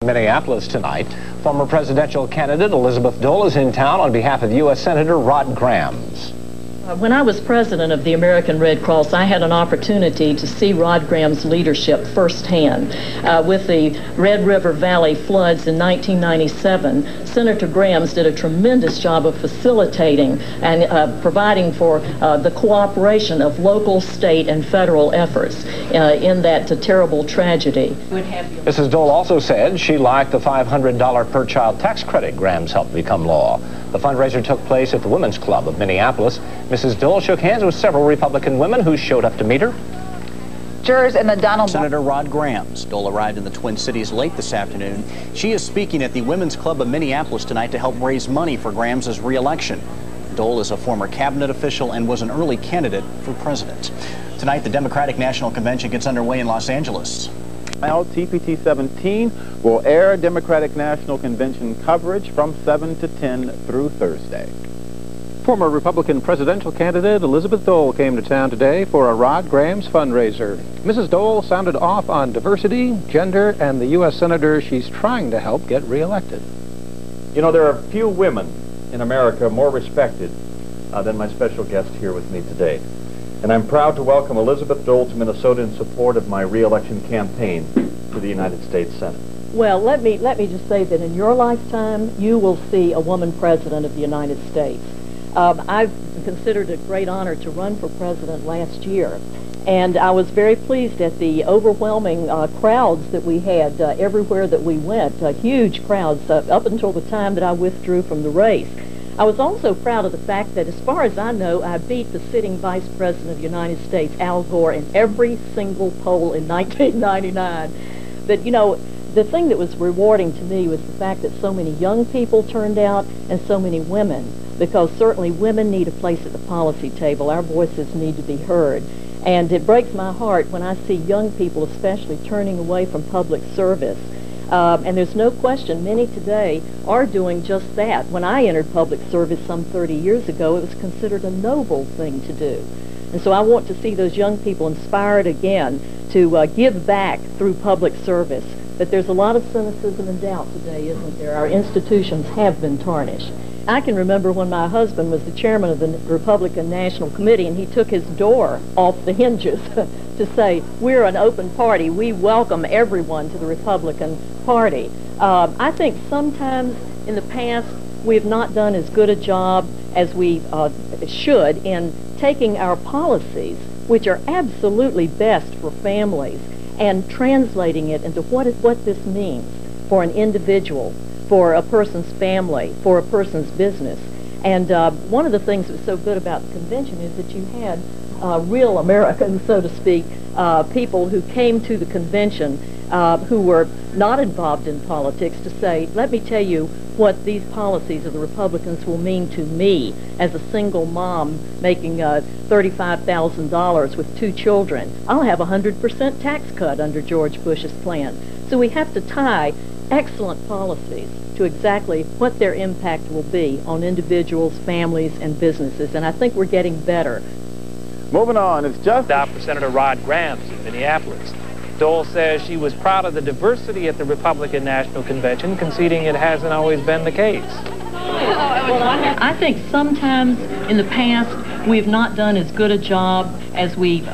Minneapolis tonight. Former presidential candidate Elizabeth Dole is in town on behalf of U.S. Senator Rod Grams. When I was president of the American Red Cross, I had an opportunity to see Rod Grams' leadership firsthand. With the Red River Valley floods in 1997, Senator Grams did a tremendous job of facilitating and providing for the cooperation of local, state, and federal efforts in that terrible tragedy. Mrs. Dole also said she liked the $500 per child tax credit Grams helped become law. The fundraiser took place at the Women's Club of Minneapolis. Mrs. Dole shook hands with several Republican women who showed up to meet her. Jurors in the Donald... Senator Rod Grams. Dole arrived in the Twin Cities late this afternoon. She is speaking at the Women's Club of Minneapolis tonight to help raise money for Grams' re-election. Dole is a former cabinet official and was an early candidate for president. Tonight, the Democratic National Convention gets underway in Los Angeles. Now, TPT 17 will air Democratic National Convention coverage from 7 to 10 through Thursday. Former Republican presidential candidate Elizabeth Dole came to town today for a Rod Grams fundraiser. Mrs. Dole sounded off on diversity, gender, and the U.S. senator she's trying to help get reelected. You know, there are few women in America more respected than my special guest here with me today. And I'm proud to welcome Elizabeth Dole to Minnesota in support of my re-election campaign for the United States Senate. Well, let me just say that in your lifetime, you will see a woman president of the United States. I've considered it a great honor to run for president last year, and I was very pleased at the overwhelming crowds that we had everywhere that we went, huge crowds up until the time that I withdrew from the race. I was also proud of the fact that, as far as I know, I beat the sitting Vice President of the United States, Al Gore, in every single poll in 1999. But, you know, the thing that was rewarding to me was the fact that so many young people turned out and so many women, because certainly women need a place at the policy table. Our voices need to be heard. And it breaks my heart when I see young people especially turning away from public service. And there's no question many today are doing just that. When I entered public service some 30 years ago, it was considered a noble thing to do. And so I want to see those young people inspired again to give back through public service. But there's a lot of cynicism and doubt today, isn't there? Our institutions have been tarnished. I can remember when my husband was the chairman of the Republican National Committee, and he took his door off the hinges to say, we're an open party. We welcome everyone to the Republican Party. I think sometimes in the past we have not done as good a job as we should in taking our policies, which are absolutely best for families, and translating it into what this means for an individual, for a person's family, for a person's business. And one of the things that was so good about the convention is that you had real Americans, so to speak, people who came to the convention who were not involved in politics to say, let me tell you what these policies of the Republicans will mean to me as a single mom making $35,000 with 2 children. I'll have a 100% tax cut under George Bush's plan. So we have to tie excellent policies to exactly what their impact will be on individuals, families, and businesses. And I think we're getting better. Moving on, it's just... For Senator Rod Grams in Minneapolis. Dole says she was proud of the diversity at the Republican National Convention, conceding it hasn't always been the case. Well, I think sometimes in the past we've not done as good a job as we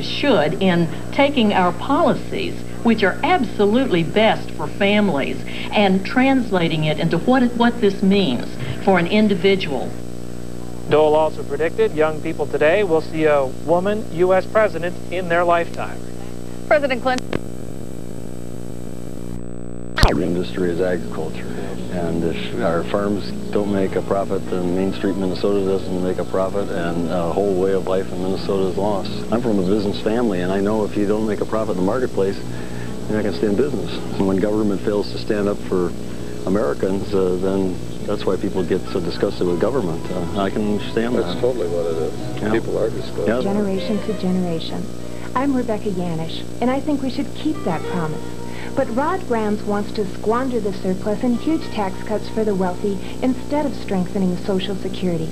should in taking our policies, which are absolutely best for families, and translating it into what this means for an individual. Dole also predicted young people today will see a woman U.S. president in their lifetime. President Clinton. Our industry is agriculture, and if our farms don't make a profit, then Main Street, Minnesota doesn't make a profit, and a whole way of life in Minnesota is lost. I'm from a business family, and I know if you don't make a profit in the marketplace, you're not going to stay in business. And when government fails to stand up for Americans, then that's why people get so disgusted with government. I can understand that. That's totally what it is. Yeah. People are disgusted. Yeah. Generation to generation. I'm Rebecca Yanish, and I think we should keep that promise. But Rod Grams wants to squander the surplus in huge tax cuts for the wealthy instead of strengthening Social Security.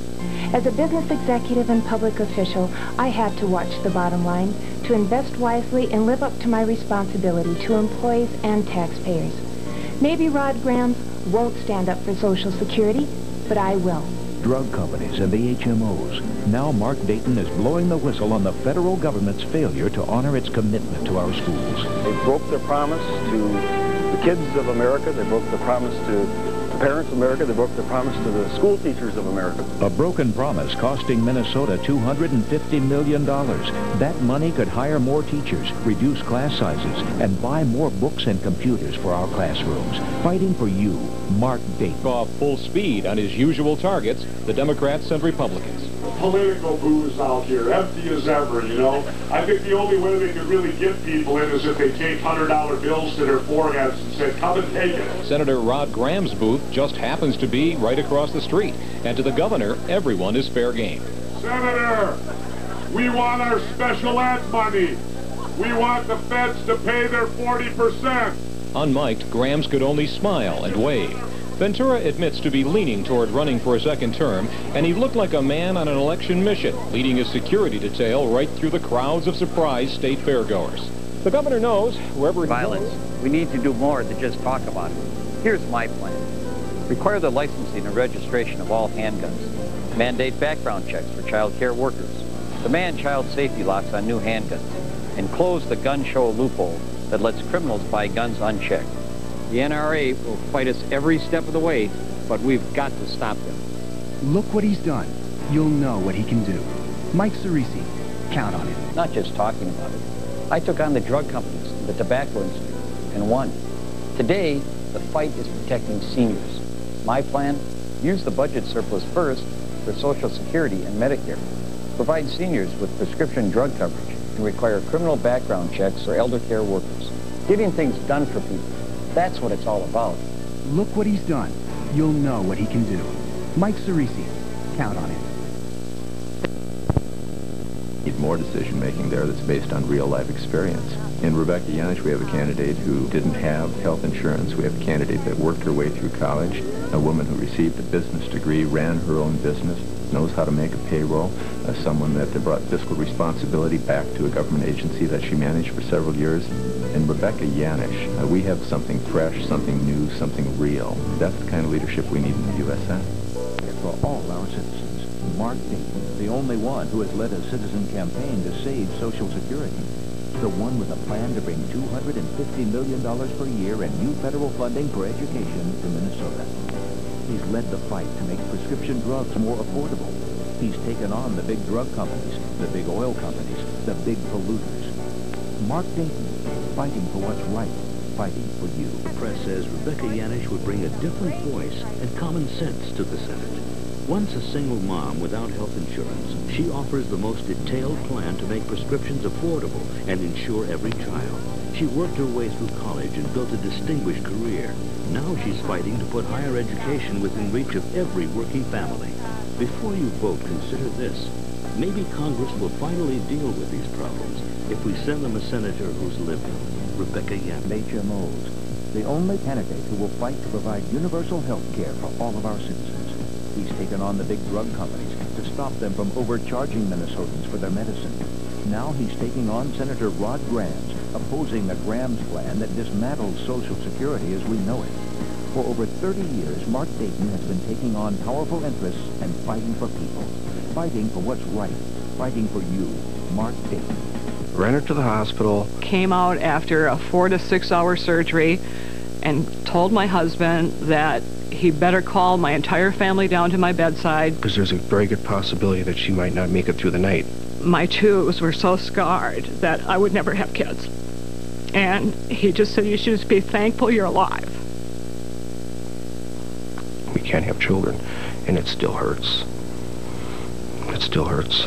As a business executive and public official, I had to watch the bottom line, to invest wisely and live up to my responsibility to employees and taxpayers. Maybe Rod Grams won't stand up for Social Security, but I will. Drug companies and the HMOs. Now Mark Dayton is blowing the whistle on the federal government's failure to honor its commitment to our schools. They broke their promise to the kids of America. They broke their promise to the parents of America. They broke their promise to the school teachers of America. A broken promise costing Minnesota $250 million. That money could hire more teachers, reduce class sizes, and buy more books and computers for our classrooms. Fighting for you, Mark Dayton. Off full speed on his usual targets, the Democrats and Republicans. Political booze out here, empty as ever, you know. I think the only way they could really get people in is if they take $100 bills to their foreheads and said, come and take it. Senator Rod Graham's booth just happens to be right across the street. And to the governor, everyone is fair game. Senator, we want our special ed money. We want the feds to pay their 40%. Unmiked, Grams could only smile and wave. Ventura admits to be leaning toward running for a second term, and he looked like a man on an election mission, leading his security detail right through the crowds of surprised state fairgoers. The governor knows wherever he Violence. goes. We need to do more than just talk about it. Here's my plan. Require the licensing and registration of all handguns. Mandate background checks for child care workers. Demand child safety locks on new handguns. And close the gun show loophole that lets criminals buy guns unchecked. The NRA will fight us every step of the way, but we've got to stop them. Look what he's done. You'll know what he can do. Mike Cerisi, count on him. Not just talking about it. I took on the drug companies, the tobacco industry, and won. Today, the fight is protecting seniors. My plan, use the budget surplus first for Social Security and Medicare. Provide seniors with prescription drug coverage and require criminal background checks for elder care workers. Getting things done for people. That's what it's all about. Look what he's done. You'll know what he can do. Mike Cerisi, count on him. Need more decision-making there that's based on real-life experience. In Rebecca Yanish, we have a candidate who didn't have health insurance. We have a candidate that worked her way through college, a woman who received a business degree, ran her own business, knows how to make a payroll, someone that brought fiscal responsibility back to a government agency that she managed for several years. In Rebecca Yanish, we have something fresh, something new, something real. That's the kind of leadership we need in the U.S. For all our citizens, Mark Dayton, the only one who has led a citizen campaign to save Social Security. The one with a plan to bring $250 million per year in new federal funding for education to Minnesota. He's led the fight to make prescription drugs more affordable. He's taken on the big drug companies, the big oil companies, the big polluters. Mark Dayton, fighting for what's right, fighting for you. The press says Rebecca Yanish would bring a different voice and common sense to the Senate. Once a single mom without health insurance, she offers the most detailed plan to make prescriptions affordable and insure every child. She worked her way through college and built a distinguished career. Now she's fighting to put higher education within reach of every working family. Before you vote, consider this. Maybe Congress will finally deal with these problems if we send them a senator who's living. Rebecca Yanish. HMOs, the only candidate who will fight to provide universal health care for all of our citizens. He's taken on the big drug companies to stop them from overcharging Minnesotans for their medicine. Now he's taking on Senator Rod Grams, opposing the Grams plan that dismantles Social Security as we know it. For over 30 years, Mark Dayton has been taking on powerful interests and fighting for people. Fighting for what's right. Fighting for you, Mark Dayton. Ran her to the hospital. Came out after a 4 to 6 hour surgery and told my husband that he better call my entire family down to my bedside. Because there's a very good possibility that she might not make it through the night. My tubes were so scarred that I would never have kids. And he just said, you should just be thankful you're alive. We can't have children, and it still hurts. It still hurts.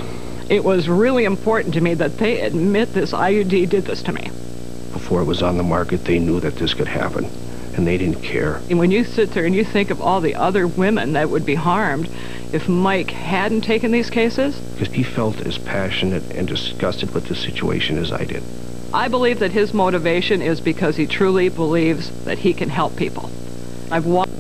It was really important to me that they admit this IUD did this to me. Before it was on the market, they knew that this could happen, and they didn't care. And when you sit there and you think of all the other women that would be harmed if Mike hadn't taken these cases. Because he felt as passionate and disgusted with the situation as I did. I believe that his motivation is because he truly believes that he can help people. I've walked